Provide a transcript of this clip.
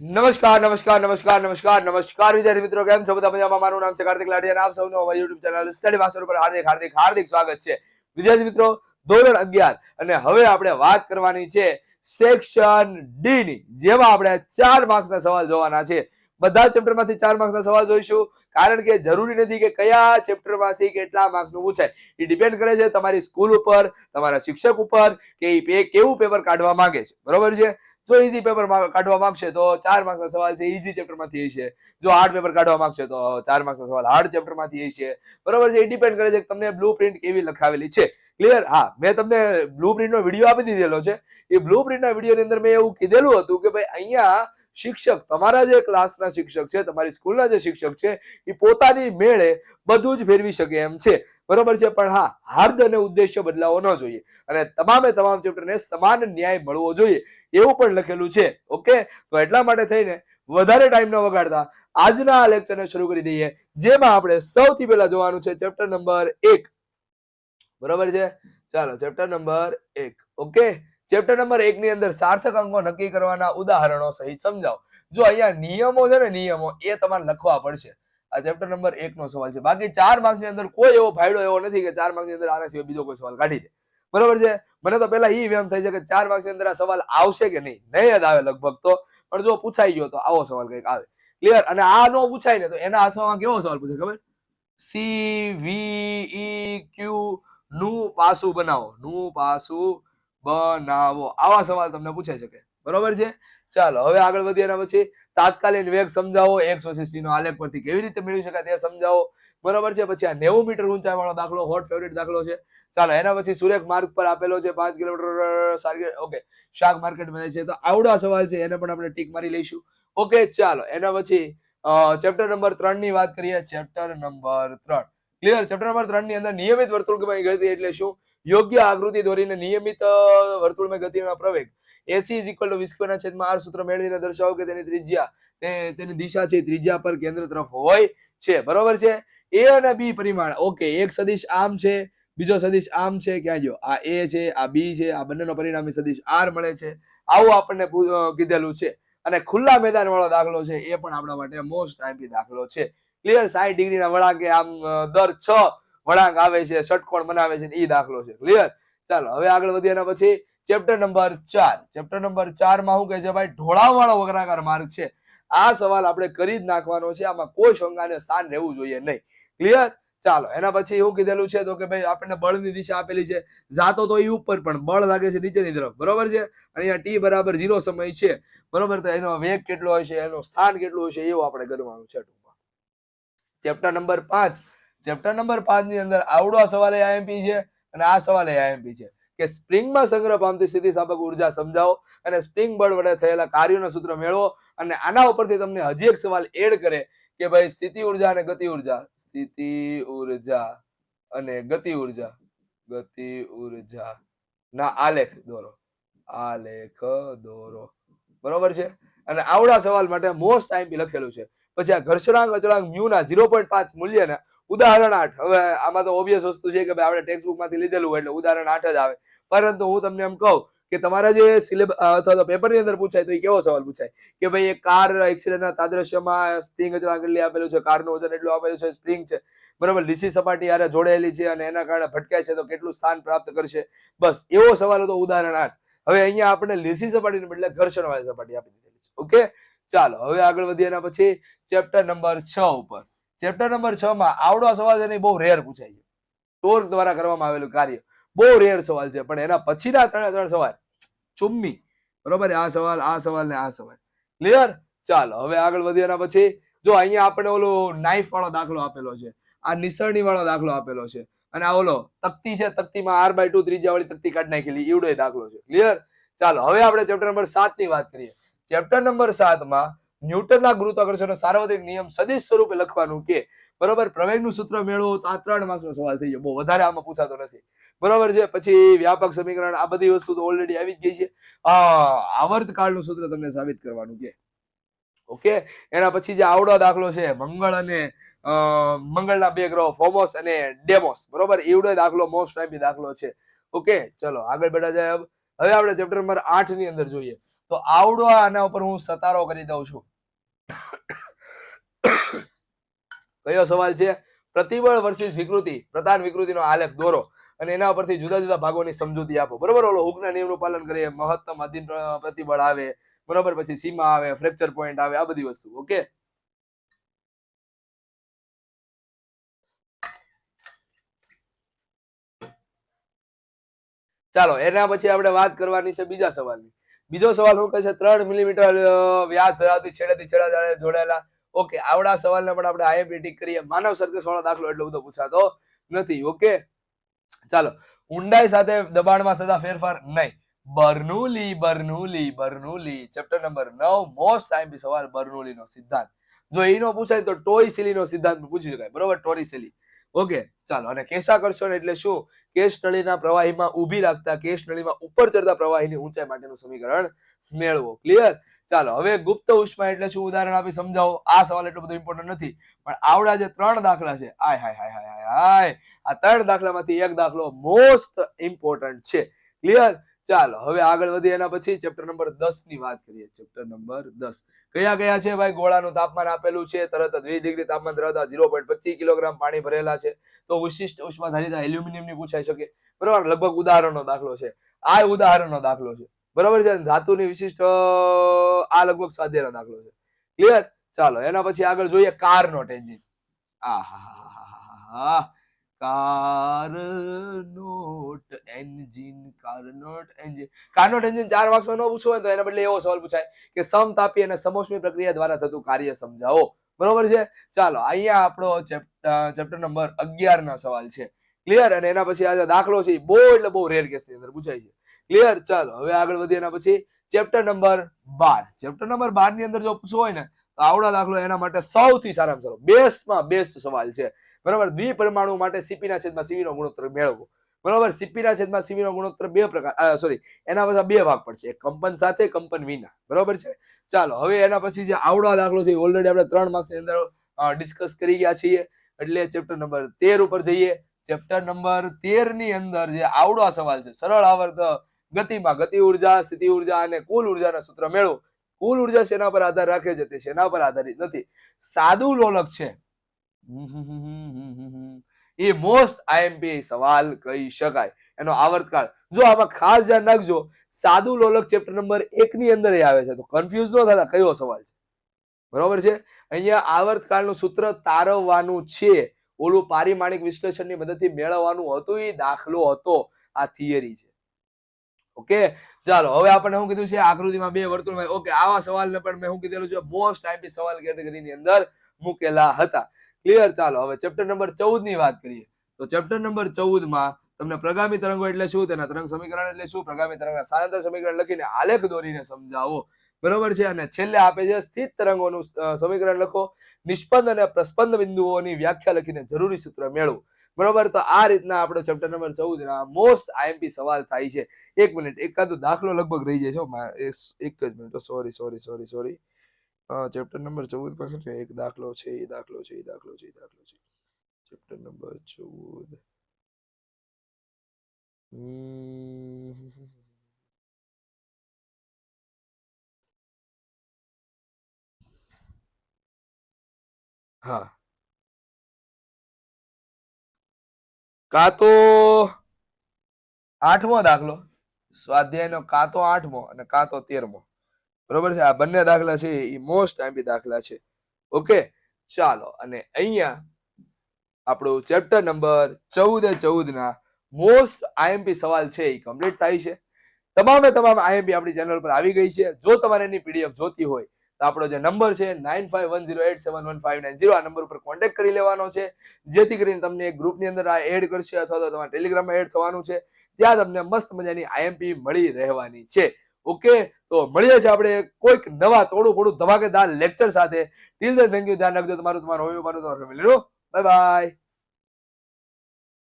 નમસ્કાર નમસ્કાર નમસ્કાર નમસ્કાર નમસ્કાર વિદ્યાર્થી મિત્રો, કેમ છો બધા મજામાં? મારું નામ છે કાર્તિક લાડિયા અને આપ સૌનું અમારી YouTube ચેનલ સ્ટડી માસ્ટર પર હાર્દિક હાર્દિક હાર્દિક સ્વાગત છે. વિદ્યાર્થી મિત્રો, ધોરણ 11 અને હવે આપણે વાત કરવાની છે સેક્શન ડી ની, જેમાં આપણે 4 માર્ક્સના સવાલ જોવાના છે. બધા ચેપ્ટરમાંથી 4 માર્ક્સના સવાલ જોઈશું, કારણ કે જરૂરી નથી કે કયા ચેપ્ટરમાંથી કેટલા માર્ક્સનું પૂછાય. એ ડિપેન્ડ કરે છે તમારી સ્કૂલ ઉપર, તમારા શિક્ષક ઉપર કે એ કેવું પેપર કાઢવા માંગે છે. બરોબર છે? જો ઈઝી પેપર કાઢવા માંગશે તો 4 માર્ક્સના સવાલ છે ઈઝી ચેપ્ટરમાંથી હશે. જો હાર્ડ પેપર કાઢવા માંગશે તો 4 માર્ક્સના સવાલ હાર્ડ ચેપ્ટરમાંથી હશે. બરોબર છે? એ ડિપેન્ડ કરે છે કે તમને બ્લુપ્રિન્ટ કેવી લખાવેલી છે. ક્લિયર? હા, મેં તમને બ્લુપ્રિન્ટનો વિડીયો આપી દીધેલો છે. એ બ્લુપ્રિન્ટના વિડીયોની અંદર મેં એવું કીધેલું હતું કે ભાઈ અહીંયા શિક્ષક, તમારા જે ક્લાસના શિક્ષક છે, તમારી સ્કૂલના જે શિક્ષક છે, એ પોતાની મેળે બધું જ ફેરવી શકે એમ છે. બરોબર છે? પણ હા, હાર્દ અને ઉદ્દેશ્ય બદલાવો ન જોઈએ અને તમામે તમામ ચેપ્ટરને સમાન ન્યાય મળવો જોઈએ, એવું પણ લખેલું છે. ઓકે, તો એટલા માટે થઈને વધારે ટાઈમ ન વગાડતા આજના લેક્ચરને શરૂ કરી દઈએ, જેમાં આપણે સૌથી પહેલા જોવાનું છે ચેપ્ટર નંબર 1. બરોબર છે? ચાલો, chapter number 1. Okay, chapter number 1 ની અંદર સાર્થક અંકો નક્કી કરવાના ઉદાહરણો સહિત સમજાવો. જો અહીંયા નિયમો છે ને, નિયમો એ તમારે લખવા પડશે. આ ચેપ્ટર નંબર 1 નો સવાલ છે. બાકી 4 માર્ક્સ ની અંદર કોઈ એવો ફાયદો એવો નથી કે 4 માર્ક્સ ની અંદર આના સિવાય બીજો કોઈ સવાલ કાઢી દે. બરોબર છે? મને તો પહેલા ઈ વેમ થાય છે કે 4 માર્ક્સ ની અંદર આ સવાલ આવશે કે નહીં. નહીં જ આવે લગભગ તો, પણ જો પૂછાઈ ગયો તો આવો સવાલ કંઈક આવે. ક્લિયર? અને આ નો પૂછાય ને તો એના હાથમાં કેવો સવાલ પૂછે ખબર? CVEQ નું પાસું બનાવો, નું પાસું બનાવો, આવા સવાલ તમને પૂછાઈ શકે. બરોબર છે? ચાલો, હવે આગળ વધીએ. એના પછી તાત્કાલિક વેગ સમજાવો, x160 નો આલેખ પરથી કેવી રીતે મેળવી શકાય તે સમજાવો. બરોબર છે? પછી આ 90 મીટર ઊંચાઈ વાળો દાખલો હોટ ફેવરિટ દાખલો છે. ચાલો, એના પછી સુરેખ માર્ગ પર આપેલો છે 5 કિલોમીટર ઓકે શાક માર્કેટ બને છે, તો આવડા સવાલ છે, એને પણ આપણે ટીક મારી લઈશું. ઓકે, ચાલો, એના પછી ચેપ્ટર નંબર 3 ની વાત કરીએ. Chapter number 3. Clear? Chapter number 3 ની અંદર નિયમિત વર્તુળમાં ગતિ એટલે શું? યોગ્ય આકૃતિ દોરીને નિયમિત વર્તુળમાં ગતિનો પ્રવેગ AC = v²/r સૂત્ર મેળવીને દર્શાવો કે તેની ત્રિજ્યા, તેની દિશા છે ત્રિજ્યા પર કેન્દ્ર તરફ હોય છે. બરોબર છે? A અને B પરિમાણ. ઓકે, એક સદિશ આમ છે, બીજો સદિશ આમ છે. ક્યાં ગયો? આ A છે, આ B છે, આ બંનેનો પરિણામી સદિશ R મળે છે. આવું આપણને કીધેલું છે. અને ખુલ્લા મેદાન વાળો દાખલો છે, એ પણ આપણા માટે મોસ્ટ આઈમ્પી દાખલો છે. ક્લિયર? 60 ડિગ્રીના વળાંકે આમ દર 6 વળાંક આવે છે, ષટકોણ બનાવે છે, એ દાખલો છે. ક્લિયર? ચાલો, હવે આગળ વધીએ. એના પછી ચેપ્ટર નંબર 4. ચેપ્ટર નંબર 4 માં શું કહે છે ભાઈ? ઢોળાવવાળો વક્રાકાર માર્ગ છે. આ સવાલ આપણે કરી જ નાખવાનો છે. આમાં કોઈ શંકાને સ્થાન રહેવું જોઈએ નહીં. ક્લિયર? ચાલો, એના પછી એવું કીધેલું છે તો કે ભાઈ આપણને બળની દિશા આપેલી છે. જાતો તો એ ઉપર, પણ બળ લાગે છે નીચેની તરફ. બરોબર છે? અહીંયા t બરાબર 0 સમય છે. બરોબર? તો એનો વેગ કેટલો હશે, એનું સ્થાન કેટલું હશે, એવું આપણે કરવાનું છે. Chapter number 5. ચેપ્ટર નંબર 5 ની અંદર આવડો સવાલ આઈએમપી છે અને આ સવાલ આઈએમપી છે કે સ્પ્રિંગમાં સંગ્રહ પામતી સ્થિતિસ્થાપક ઉર્જા સમજાવો અને સ્પ્રિંગ બળ વડે થયેલા કાર્યોના સૂત્ર મેળવો. અને આના ઉપરથી તમને હજી એક સવાલ એડ કરે કે ભાઈ સ્થિતિ ઉર્જા અને ગતિ ઉર્જા, સ્થિતિ ઉર્જા અને ગતિ ઉર્જા ના આલેખ દોરો, આલેખ દોરો. બરોબર છે? અને આવડા સવાલ માટે મોસ્ટ આઈમ્પી લખેલું છે. પછી આ ઘર્ષણાંક અચળાંક મ્યુ ના 0.5 મૂલ્યના ઉદાહરણ 8. હવે આમાં તો ઓબ્વિયસ વસ્તુ છે કે ભાઈ આપણે ટેક્સ્ટ બુક માંથી લીધેલું એટલે ઉદાહરણ 8 જ આવે. પરંતુ હું તમને એમ કહું કે તમારા જે સિલેબસ અથવા તો પેપરની અંદર પૂછાય તો એ કેવો સવાલ પૂછાય કે ભાઈ એક કાર એક્સિડન્ટના તાદ્રશ્યમાં સ્પ્રિંગ અચળાંક કેટલી આપેલું છે, કારનું વજન એટલું આપેલું છે, સ્પ્રિંગ છે. બરાબર? લીસી સપાટી હારે જોડેલી છે અને એના કારણે ભટકાય છે, તો કેટલું સ્થાન પ્રાપ્ત કરશે. બસ એવો સવાલ હતો ઉદાહરણ 8. હવે અહીંયા આપણે લીસી સપાટીને બદલે ઘર્ષણવાળી સપાટી આપી દીધેલી છે. ઓકે, ચાલો, હવે આગળ વધીએ. એના પછી ચેપ્ટર નંબર 6 ઉપર. ચેપ્ટર નંબર 6 માં આવડો સવાલ છે ને બહુ રેર પૂછાય છે. ટોર્ક દ્વારા કરવામાં આવેલું કાર્ય બહુ રેર સવાલ છે, પણ એના પછીના 3 સવાલ ચુમ્મી. બરોબર? આ સવાલ ને આ સવાલ. ક્લિયર? ચાલો, હવે આગળ વધીએ. એના પછી જો અહીંયા આપણે ઓલો નાઇફ વાળો દાખલો આપેલો છે, આ નિસરણી વાળો દાખલો આપેલો છે, અને આ ઓલો તકતી છે, તકતીમાં r/2 ત્રિજ્યા વાળી તકતી કાઢી નાખેલી ઈવડો દાખલો છે. ક્લિયર? ચાલો, હવે આપણે ચેપ્ટર નંબર 7 ની વાત કરીએ. ચેપ્ટર નંબર 7 માં ન્યૂટનના ગુરુત્વાકર્ષણનો સાર્વત્રિક નિયમ સદિશ સ્વરૂપે લખવાનું કે બરોબર? પ્રવેગનું સૂત્ર મેળવો. તો આ 3 માર્ક્સનો સવાલ થઈ ગયો. બહુ વધારે આમાં પૂછાતો નથી. બરોબર છે? પછી વ્યાપક સમીકરણ, આ બધી વસ્તુ તો ઓલરેડી આવી જ ગઈ છે. આવર્તકાળનું સૂત્ર તમને સાબિત કરવાનું કે. ઓકે, એના પછી જે આવડો દાખલો છે મંગળ અને મંગળના 2 ગ્રહો ફોમોસ અને ડેમોસ. બરોબર? એવડો દાખલો મોસ્ટ આઈમ્પી દાખલો છે. ઓકે, ચલો આગળ બેઠા જાય. હવે આપણે ચેપ્ટર નંબર 8 ની અંદર જોઈએ. તો આવડો આના ઉપર હું સતારો કરી દઉં છું. કયો સવાલ છે? પ્રતિબળ વર્સિસ વિકૃતિ, પ્રધાન વિકૃતિનો આલેખ દોરો અને એના પરથી જુદા જુદા ભાગોની સમજૂતી આપો. બરોબર, ઓલો હુકના નિયમનું પાલન કરીએ, મહત્તમ અધીન પ્રતિબળ આવે, બરોબર, પછી સીમા આવે, ફ્રેક્ચર પોઈન્ટ આવે, આ બધી વસ્તુ. ઓકે, ચાલો એના પછી આપણે વાત કરવાની છે બીજા સવાલની. બીજો સવાલ શું કહે છે? 3 મિલીમીટર વ્યાસ ધરાવતી છેડેથી છેડા જાળે જોડાયેલા. ઓકે, આવડા સવાલને પણ આપણે આઈએમપી ટીક કરીએ. માનવ સર્કસ વાળો દાખલો એટલો બધો પૂછાતો નથી. ઓકે, ચાલો, ઊંડાઈ સાથે દબાણમાં થતા ફેરફાર નહીં. બર્નૂલી ચેપ્ટર નંબર 9 મોસ્ટ આઈએમપી સવાલ, બર્નૂલીનો સિદ્ધાંત. જો એનો પૂછાય તો ટોરિસેલીનો સિદ્ધાંત પૂછી શકાય. બરોબર, ટોરિસેલી. ઓકે, ચાલો, અને કેશાકર્ષણ એટલે શું? કેશ નળીના પ્રવાહીમાં ઊભી રાખતા કેશ નળીમાં ઉપર ચડતા પ્રવાહીની ઊંચાઈ માટેનું સમીકરણ મેળવો. ક્લિયર? ચાલો, હવે ગુપ્ત ઉષ્મા એટલે શું? ઉદાહરણ આપી સમજાવો. આ સવાલ એટલો બધો ઇમ્પોર્ટન્ટ નથી, પણ આવડા જે 3 દાખલા છે, આય હાય હાય હાય હાય, આ 3 દાખલામાંથી એક દાખલો મોસ્ટ ઇમ્પોર્ટન્ટ છે. ક્લિયર? ચાલો, હવે આગળ વધીએ. એના પછી ચેપ્ટર નંબર 10 ની વાત કરીએ. ચેપ્ટર નંબર 10 કયા કયા છે ભાઈ? ગોળાનું તાપમાન આપેલું છે, તરત જ 20 ડિગ્રી તાપમાન ધરાવતા 0.25 કિલોગ્રામ પાણી ભરેલા છે. તો વિશિષ્ટ ઉષ્મા ધારિતા એલ્યુમિનિયમની પૂછાઈ શકે. બરાબર, લગભગ ઉદાહરણનો દાખલો છે. આ ઉદાહરણનો દાખલો છે. બરાબર છે. ધાતુની વિશિષ્ટ આ લગભગ સ્વાધ્યાયનો દાખલો છે. ક્લિયર? ચાલો, એના પછી આગળ જોઈએ કાર્નોટ એન્જિન. કાર્નોટ એન્જિન 4 માર્ક્સમાં ન પૂછવું હોય તો એના બદલે એવો સવાલ પૂછાય કે સમતાપી અને સમોષ્મી પ્રક્રિયા દ્વારા થતું કાર્ય સમજાવો. બરોબર છે. ચાલો, અહીંયા આપણો ચેપ્ટર નંબર 11 ના સવાલ છે. ક્લિયર? અને એના પછી આ દાખલો છે બહુ એટલે બહુ રેર કેસની અંદર પૂછાય છે. ક્લિયર? ચાલો, હવે આગળ વધીએ. એના પછી ચેપ્ટર નંબર 12. ચેપ્ટર નંબર 12 ની અંદર જો પૂછવું હોય ને તો આવડા દાખલો એના માટે સૌથી સારામાં સારો, બેસ્ટમાં બેસ્ટ સવાલ છે. બરાબર, દ્વિપરમાણુ માટે સીપી ના છેદમાં સીવી નો ગુણોત્તર મેળવો. બરાબર, સીપી ના છેદમાં સીવી નો ગુણોત્તર બે પ્રકાર, એના બધા બે ભાગ પડશે, એક કંપન સાથે, કંપન વિના. બરાબર છે. ચાલો, હવે એના પછી જે આવડો દાખલો છે ઓલરેડી આપણે 3 માર્ક્સ ની અંદર ડિસ્કસ કરી ગયા છીએ, એટલે ચેપ્ટર નંબર 13 ઉપર જઈએ. ચેપ્ટર નંબર 13 ની અંદર જે આવડો સવાલ છે, સરળ આવર્ત ગતિમાં ગતિ ઉર્જા, સ્થિતિ ઉર્જા અને કુલ ઉર્જાના સૂત્ર મેળવો. કુલ ઉર્જા શેના પર આધાર રાખે છે? તે શેના પર આધારિત નથી, સાદું લોલક છે. એ મોસ્ટ આઈએમપી સવાલ કહી શકાય. એનો આવર્તકાળ જો આમાં ખાસ ધ્યાન રાખજો, સાદું લોલક ચેપ્ટર નંબર 1 ની અંદર આવે છે, તો કન્ફ્યુઝ ન થતા કયો સવાલ છે. બરોબર છે. અહીંયા આવર્તકાળનું સૂત્ર તારવવાનું છે, ઓલું પારિમાણિક વિશ્લેષણની મદદથી મેળવવાનું હતું, એ દાખલો હતો, આ થિયરી છે. ઓકે, ચાલો, હવે આપણે શું કીધું છે? આકૃતિમાં બે વર્તુળ. ઓકે, આવા સવાલને પણ મેં શું કીધેલું છે? મોસ્ટ આઈએમપી સવાલ કેટેગરીની અંદર મૂકેલા હતા. ક્લિયર? ચાલો, હવે ચેપ્ટર નંબર 14 ની વાત કરીએ. તો ચેપ્ટર નંબર 14 માં તમને પ્રગામી તરંગો એટલે શું, તેના તરંગ સમીકરણ એટલે શું, પ્રગામી તરંગના સ્થાનાંતર સમીકરણ લખીને આલેખ દોરીને સમજાવો. બરોબર છે. અને છેલ્લે આપે છે સ્થિત તરંગોનું સમીકરણ લખો, નિષ્પન્દ અને પ્રસ્પન્દ બિંદુઓની વ્યાખ્યા લખીને જરૂરી સૂત્ર મેળવો. બરોબર, તો આ રીતના આપણો ચેપ્ટર નંબર 14 ના મોસ્ટ આઈએમપી સવાલ થાય છે. એક મિનિટ, એકાદો દાખલો લગભગ રહી જાય છે. એક જ મિનિટ, સોરી. ચેપ્ટર નંબર 14 પાસે એક દાખલો છે, એ દાખલો છે. Chapter number 14. હા, કાં તો 8મો દાખલો સ્વાધ્યાયનો, કાં તો 8મો અને કાં તો 13મો. બરોબર છે. આ બંને દાખલા છે એ મોસ્ટ આઈએમપી દાખલા છે. ઓકે, ચાલો, અને અહીંયા આપણું ચેપ્ટર નંબર 14 ના મોસ્ટ આઈએમપી સવાલ છે એ કમ્પ્લીટ થાય છે. તમામ આઈએમપી આપણી ચેનલ પર આવી ગઈ છે. જો તમારે એની પીડીએફ જોતી હોય તો આપણો જે નંબર છે 9510871590, આ નંબર ઉપર કોન્ટેક્ટ કરી લેવાનો છે, જેથી કરીને તમને એક ગ્રુપની અંદર આ એડ કરશે, અથવા તો તમારા ટેલિગ્રામમાં એડ થવાનું છે. ત્યાં તમને મસ્ત મજાની આઈએમપી મળી રહેવાની છે. ઓકે, તો મળીએ છીએ આપણે કોઈક નવા તોડું ફોડું ધમાકેદાર લેક્ચર સાથે. Till then, thank you. ધ્યાન રાખજો તમારું, તમારો ફેમિલીનું. Bye bye.